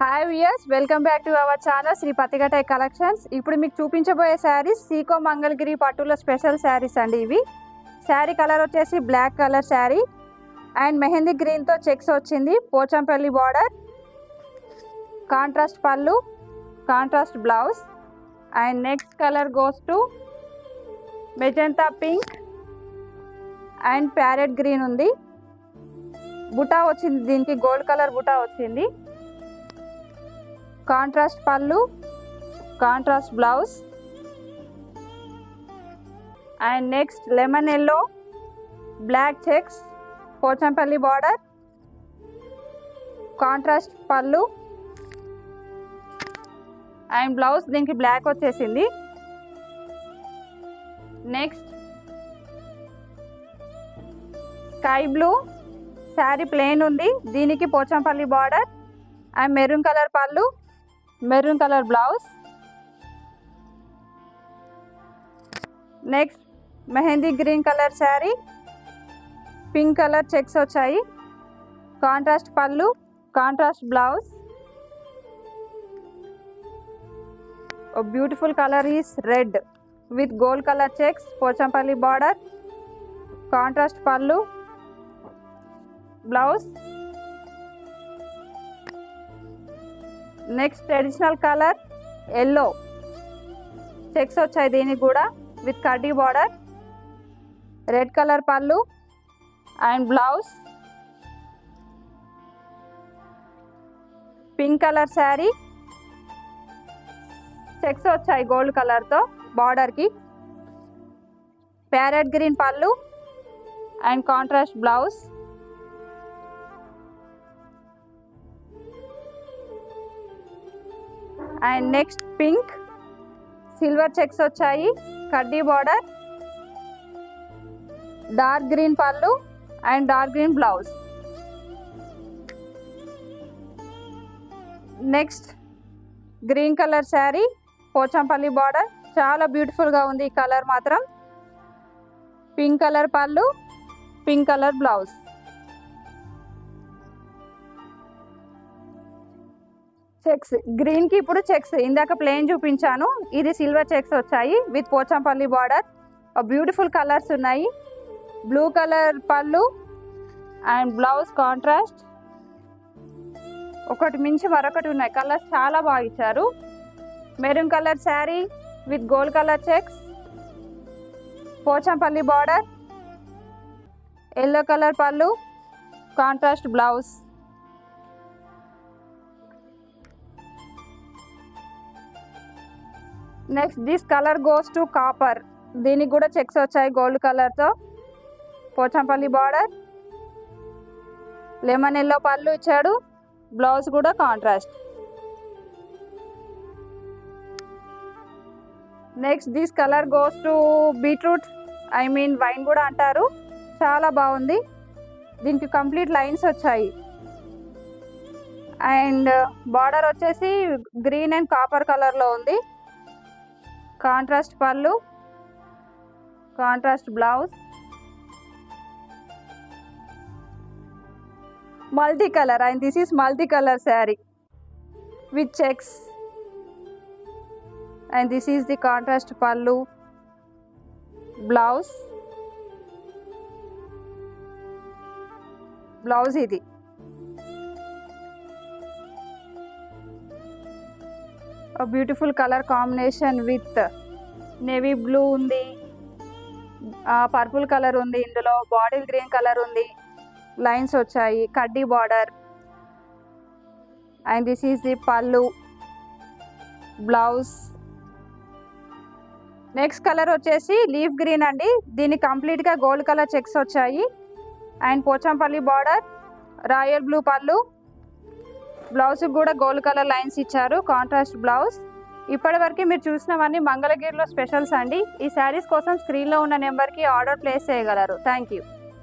Hi viewers, welcome back to our channel Shri Pattigatai collections. ఇప్పుడు మీకు చూపించబోయే శారీస్ సీకో మంగళగిరి పట్టుల స్పెషల్ శారీస్ అండి. ఇవి శారీ కలర్ వచ్చేసి black colour sari and mehndi గ్రీన్తో చెక్స్ వచ్చింది. Pochampally border, contrast pallu, contrast blouse and next colour goes to magenta pink and parrot green ఉంది. బుటా వచ్చింది, దీనికి గోల్డ్ కలర్ బుటా వచ్చింది. Contrast pallu, contrast blouse and next lemon yellow black checks, Pochampally border, contrast pallu and blouse దీనికి black వచ్చేసింది. Next sky blue sari plain ఉంది, దీనికి Pochampally border and maroon colour pallu, maroon colour blouse. Next mehndi green colour sari, pink colour checks వచ్చాయి, contrast pallu, contrast blouse. Beautiful colour is red with gold colour checks, Pochampally border, contrast pallu, blouse. Next traditional colour yellow checks వచ్చాయి, దీనికి కూడా with కడ్డీ border, red colour పళ్ళు and blouse. Pink colour sari checks వచ్చాయి gold కలర్తో బార్డర్కి, parrot green పళ్ళు and contrast blouse. And next pink silver checks వచ్చాయి, కడ్డీ బార్డర్, డార్క్ గ్రీన్ పళ్ళు and dark green blouse. Next green colour sari, Pochampally border, చాలా బ్యూటిఫుల్గా ఉంది ఈ కలర్ మాత్రం. పింక్ కలర్ పళ్ళు, పింక్ కలర్ బ్లౌజ్. చెక్స్ గ్రీన్కి ఇప్పుడు చెక్స్, ఇందాక ప్లెయిన్ చూపించాను, ఇది సిల్వర్ చెక్స్ వచ్చాయి with Pochampally border. Beautiful colours ఉన్నాయి, బ్లూ కలర్ పళ్ళు అండ్ బ్లౌజ్ కాంట్రాస్ట్. ఒకటి మించి మరొకటి ఉన్నాయి, కలర్స్ చాలా బాగా ఇచ్చారు. Maroon colour sari with gold colour checks, Pochampally border, yellow colour pallu, contrast blouse. Next this colour goes to copper, దీనికి కూడా చెక్స్ వచ్చాయి గోల్డ్ కలర్తో, పోచంపల్లి బార్డర్, లెమన్ ఎల్లో పళ్ళు ఇచ్చాడు, బ్లౌజ్ కూడా contrast. Next this colour goes to beetroot, wine కూడా అంటారు, చాలా బాగుంది. దీనికి కంప్లీట్ లైన్స్ వచ్చాయి అండ్ బార్డర్ వచ్చేసి గ్రీన్ అండ్ కాపర్ కలర్లో ఉంది. Contrast pallu, contrast blouse, multi colour and this is multi colour sari with checks and this is the contrast pallu, blouse. Blouse ఇది beautiful colour combination with navy blue ఉంది, purple colour ఉంది, ఇందులో bottle green colour ఉంది, lines వచ్చాయి, కడ్డీ border and this is the పళ్ళు, blouse. Next colour వచ్చేసి leaf green అండి, దీనికి కంప్లీట్గా గోల్డ్ కలర్ చెక్స్ వచ్చాయి and Pochampally border, royal blue పళ్ళు, బ్లౌజ్ కూడా గోల్డ్ కలర్ లైన్స్ ఇచ్చారు, కాంట్రాస్ట్ బ్లౌజ్. ఇప్పటివరకు మీరు చూసినవన్నీ మంగళగిరిలో స్పెషల్స్ అండి. ఈ శారీస్ కోసం స్క్రీన్లో ఉన్న నెంబర్కి ఆర్డర్ ప్లేస్ చేయగలరు. Thank you.